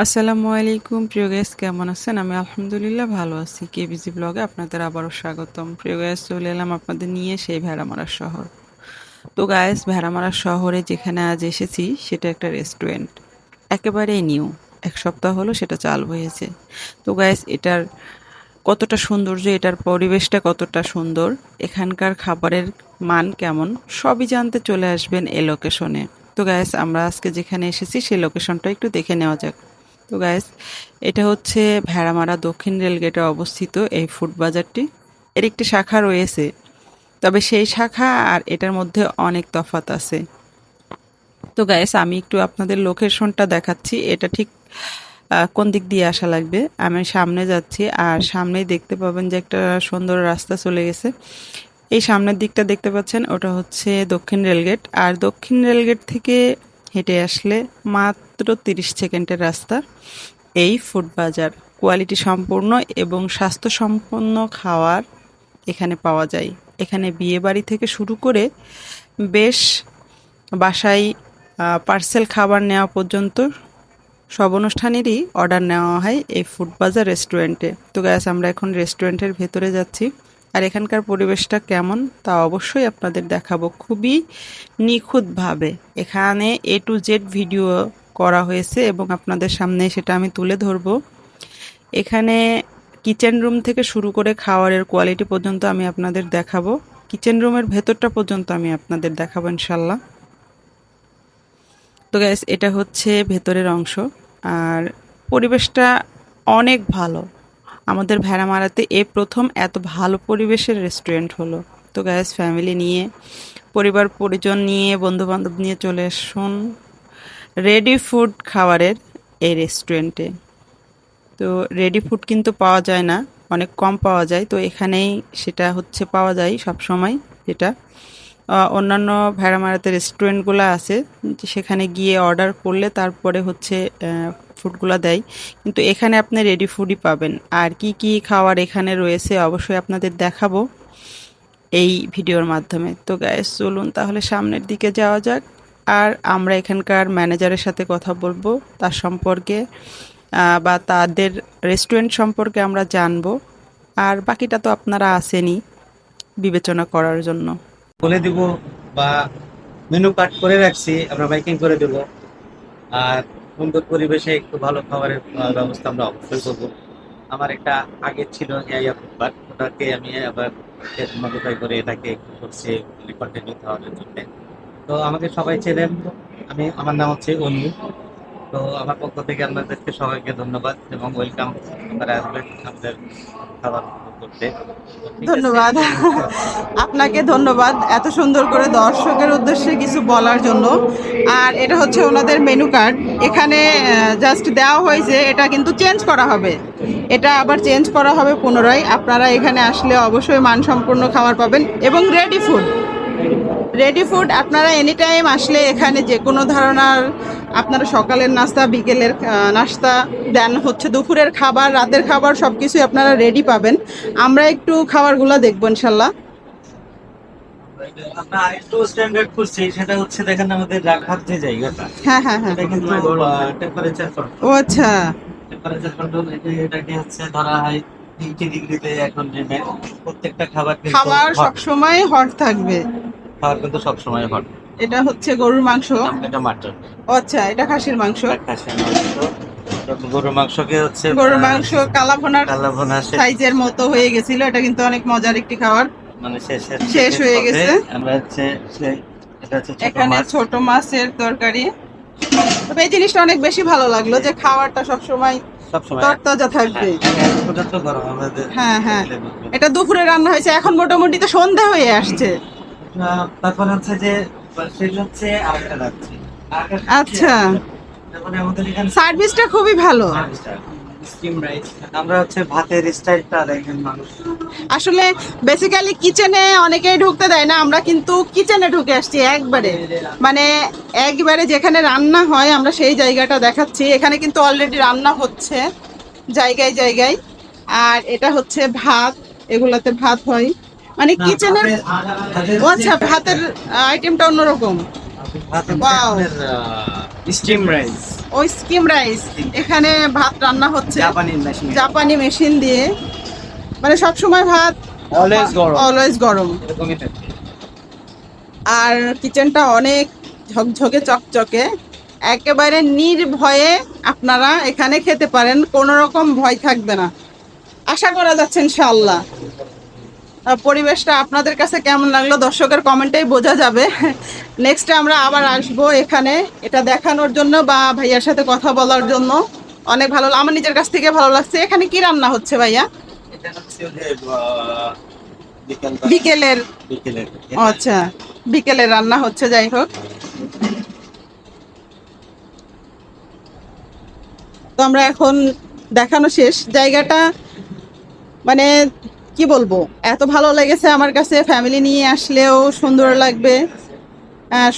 আসসালামু আলাইকুম প্রিয় গাইস, কেমন আছেন? আমি আলহামদুলিল্লাহ ভালো আছি। কেবিজি ব্লগে আপনাদের আবারও স্বাগতম। প্রিয় গাইস, চলে এলাম আপনাদের নিয়ে সেই ভেড়ামারা শহর। তো গাইস, ভেড়ামারা শহরে যেখানে আজ এসেছি সেটা একটা রেস্টুরেন্ট, একেবারেই নিউ। এক সপ্তাহ হলো সেটা চালু হয়েছে। তো গাইস, এটার কতটা সৌন্দর্য, এটার পরিবেশটা কতটা সুন্দর, এখানকার খাবারের মান কেমন, সবই জানতে চলে আসবেন এই লোকেশনে। তো গাইস, আমরা আজকে যেখানে এসেছি সেই লোকেশনটা একটু দেখে নেওয়া যাক। তো গাইস, এটা হচ্ছে ভেড়ামারা দক্ষিণ রেলগেটে অবস্থিত এই ফুড বাজারটি। এর একটি শাখা রয়েছে, তবে সেই শাখা আর এটার মধ্যে অনেক তফাৎ আছে। তো গাইস, আমি একটু আপনাদের লোকেশনটা দেখাচ্ছি। এটা ঠিক কোন দিক দিয়ে আসা লাগবে। আমি সামনে যাচ্ছি, আর সামনেই দেখতে পাবেন যে একটা সুন্দর রাস্তা চলে গেছে। এই সামনের দিকটা দেখতে পাচ্ছেন, ওটা হচ্ছে দক্ষিণ রেলগেট। আর দক্ষিণ রেলগেট থেকে হেঁটে আসলে মাত্র 30 সেকেন্ডের রাস্তা এই ফুড বাজার। কোয়ালিটি সম্পূর্ণ এবং স্বাস্থ্যসম্পন্ন খাবার এখানে পাওয়া যায়। এখানে বিয়েবাড়ি থেকে শুরু করে বেশ বাসায় পার্সেল খাবার নেওয়া পর্যন্ত সব অনুষ্ঠানেরই অর্ডার নেওয়া হয় এই ফুড বাজার রেস্টুরেন্টে। তো গ্যাস, আমরা এখন রেস্টুরেন্টের ভেতরে যাচ্ছি। আর এখানকার পরিবেশটা কেমন তা অবশ্যই আপনাদের দেখাবো খুবই নিখুঁতভাবে। এখানে A to Z ভিডিও করা হয়েছে এবং আপনাদের সামনে সেটা আমি তুলে ধরবো। এখানে কিচেন রুম থেকে শুরু করে খাবারের কোয়ালিটি পর্যন্ত আমি আপনাদের দেখাবো। কিচেন রুমের ভেতরটা পর্যন্ত আমি আপনাদের দেখাবো ইনশাল্লাহ। তো গ্যাস, এটা হচ্ছে ভেতরের অংশ। আর পরিবেশটা অনেক ভালো। আমাদের ভেড়ামারাতে এই প্রথম এত ভালো পরিবেশের রেস্টুরেন্ট হলো। তো গ্যাস, ফ্যামিলি নিয়ে, পরিবার পরিজন নিয়ে, বন্ধু বান্ধব নিয়ে চলে আসুন রেডি ফুড খাবারের এই রেস্টুরেন্টে। তো রেডি ফুড কিন্তু পাওয়া যায় না, অনেক কম পাওয়া যায়। তো এখানেই সেটা হচ্ছে পাওয়া যায় সব সময়। যেটা অন্যান্য ভেড়ামারাতে রেস্টুরেন্টগুলো আছে, যে সেখানে গিয়ে অর্ডার করলে তারপরে হচ্ছে ফুডগুলো দেয়। কিন্তু এখানে আপনি রেডি ফুডই পাবেন। আর কি কি খাবার এখানে রয়েছে অবশ্যই আপনাদের দেখাবো এই ভিডিওর মাধ্যমে। তো গ্যাস, চলুন তাহলে সামনের দিকে যাওয়া যাক। আর আমরা এখানকার ম্যানেজারের সাথে কথা বলবো তার সম্পর্কে, বা তাদের রেস্টুরেন্ট সম্পর্কে আমরা জানবো। আর বাকিটা তো আপনারা আসেনই বিবেচনা করার জন্য। বলে দিব বা মেনু কার্ড করে রাখছি, আমরা বাইকিং করে দেব। আর সুন্দর পরিবেশে একটু ভালো খাবারের ব্যবস্থা আমরা অবশ্যই করবো। আমার একটা আগে ছিল এআইয়া ফুডপার্ক, ওটাকে আমি আবার মডিফাই করে এটাকে একটু করছি কন্টিনিউ খাওয়ানোর জন্য। তো আমাকে সবাই চেনেন, আমার নাম হচ্ছে অনু। তো আমার পক্ষ থেকে আপনাদেরকে সবাইকে ধন্যবাদ এবং ওয়েলকাম। আপনারা আসবেন আমাদের খাবার উপভোগ করতে। তো ঠিক আছে। ধন্যবাদ। আপনাকে ধন্যবাদ এত সুন্দর করে দর্শকের উদ্দেশ্যে কিছু বলার জন্য। আর এটা হচ্ছে ওনাদের মেনু কার্ড। এখানে জাস্ট দেওয়া হয়েছে, এটা কিন্তু চেঞ্জ করা হবে। এটা আবার চেঞ্জ করা হবে পুনরায়। আপনারা এখানে আসলে অবশ্যই মানসম্পন্ন খাবার পাবেন এবং রেডি ফুড। রেডি ফুড আপনারা এনি টাইম আসলে এখানে যে কোনো ধরনের, আপনারা সকালের নাস্তা, বিকেলের নাস্তা, দেন হচ্ছে দুপুরের খাবার, রাতের খাবার, সব কিছুই আপনারা রেডি পাবেন। আমরা একটু খাবারগুলো দেখবো ইনশাল্লাহ। আমরা আরেকটু স্ট্যান্ডার্ড করছি, সেটা হচ্ছে দেখেন আমাদের রাখার যে জায়গাটা, হ্যাঁ, হ্যাঁ, হ্যাঁ। এটা কিন্তু টেম্পারেচার ও কন্ট্রোল। আচ্ছা। টেম্পারেচার কন্ট্রোল এটাকে হচ্ছে ধরা হয় 3 ডিগ্রিতে এখন নেমে। প্রত্যেকটা খাবার কিন্তু খাবার হট। সবসময় হট থাকবে। খাবার কিন্তু সবসময় হট। এটা হচ্ছে গরুর মাংস। এটা মাটন, ও আচ্ছা, এটা খাসির মাংস। এটা খাসির মাংস। তো গরুর মাংসকে হচ্ছে গরুর মাংস কালাভুনার কালা ভুনা শেষ, সাইজের মতো হয়ে গেছিল। এটা কিন্তু অনেক মজার একটি খাবার। মানে শেষের শেষ শেষ হয়ে পথে গেছে। আমরা হচ্ছে এটা হচ্ছে ছোট এখানে মাছ। ছোট মাছের তরকারি। তবে এই জিনিসটা অনেক বেশি ভালো লাগলো যে খাবারটা সবসময় সবসময় তরতাজা হ্যাঁ, থাকবে। এখন পর্যন্ত গরম আমাদের হ্যাঁ, হ্যাঁ। available। এটা দুপুরে রান্না হয়েছে, এখন মোটামুটি তো সন্ধ্যা হয়ে আসছে। তারপরে হচ্ছে যে শেষ হচ্ছে আরেকটা রাখছি। আচ্ছা, তারপরে আমাদের এখানে সার্ভিসটা খুবই ভালো। স্টিম রাইস, আমরা হচ্ছে ভাতের স্টাইলটা দেখেন মানুষ। আসলে বেসিক্যালি কিচেনে অনেকেই ঢুকতে দেয় না, আমরা কিন্তু কিচেনে ঢুকে আসছি একবারে। মানে একবারে যেখানে রান্না হয় আমরা সেই জায়গাটা দেখাচ্ছি। এখানে কিন্তু অলরেডি রান্না হচ্ছে জায়গায় জায়গায়। আর এটা হচ্ছে ভাত, এগুলাতে ভাত হয়। মানে না, কিচেনের। ভাতের ও আচ্ছা, ভাতের আইটেমটা অন্যরকম। ভাত হচ্ছে ওয়াও। আপনার স্টিম রাইস। ওই স্কিম রাইস, এখানে ভাত রান্না হচ্ছে জাপানি মেশিন, জাপানি মেশিন দিয়ে, মানে সব সময় ভাত অলওয়েজ গরম, অলওয়েজ গরম। এরকমই থাকে। আর কিচেনটা অনেক ঝকঝকে চকচকে, একেবারে নির্ভয়ে আপনারা এখানে খেতে পারেন, কোনো রকম ভয় থাকবে না, আশা করা যাচ্ছে ইনশাআল্লাহ। পরিবেশটা আপনাদের কাছে কেমন লাগলো দর্শকের কমেন্টেই বোঝা যাবে। নেক্সট আমরা আবার আসবো এখানে এটা দেখানোর জন্য বা ভাইয়ার সাথে কথা বলার জন্য। অনেক ভালো, আমার নিজের কাছ থেকে ভালো লাগছে। এখানে কি রান্না হচ্ছে ভাইয়া? এটা হচ্ছে যে বিকেল বিকেলের, বিকেলের ও আচ্ছা, বিকেলের রান্না হচ্ছে। যাই হোক, তো আমরা এখন দেখানো শেষ জায়গাটা, মানে কি বলবো, এত ভালো লেগেছে আমার কাছে, ফ্যামিলি নিয়ে আসলেও সুন্দর লাগবে।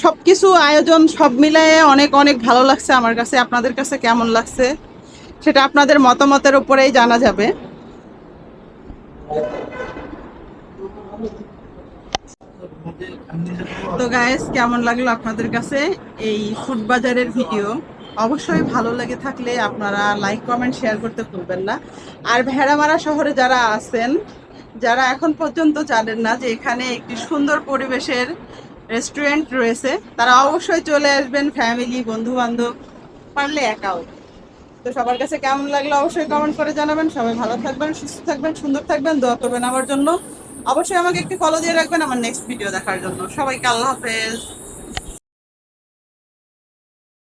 সবকিছু আয়োজন সব মিলায়ে অনেক অনেক ভালো লাগছে আমার কাছে। আপনাদের কাছে কেমন লাগছে সেটা আপনাদের মতামতের উপরেই জানা যাবে। তো গাইস, কেমন লাগলো আপনাদের কাছে এই ফুড বাজারের ভিডিও? অবশ্যই ভালো লেগে থাকলে আপনারা লাইক কমেন্ট শেয়ার করতে ভুলবেন না। আর ভেড়ামারা শহরে যারা আছেন, যারা এখন পর্যন্ত জানেন না যে এখানে একটি সুন্দর পরিবেশের রেস্টুরেন্ট রয়েছে, তারা অবশ্যই চলে আসবেন, ফ্যামিলি বন্ধু বান্ধব, পারলে একাও। তো সবার কাছে কেমন লাগলো অবশ্যই কমেন্ট করে জানাবেন। সবাই ভালো থাকবেন, সুস্থ থাকবেন, সুন্দর থাকবেন, দোয়া করবেন আমার জন্য। অবশ্যই আমাকে একটু ফলো দিয়ে রাখবেন আমার নেক্সট ভিডিও দেখার জন্য। সবাইকে আল্লাহ হাফেজ।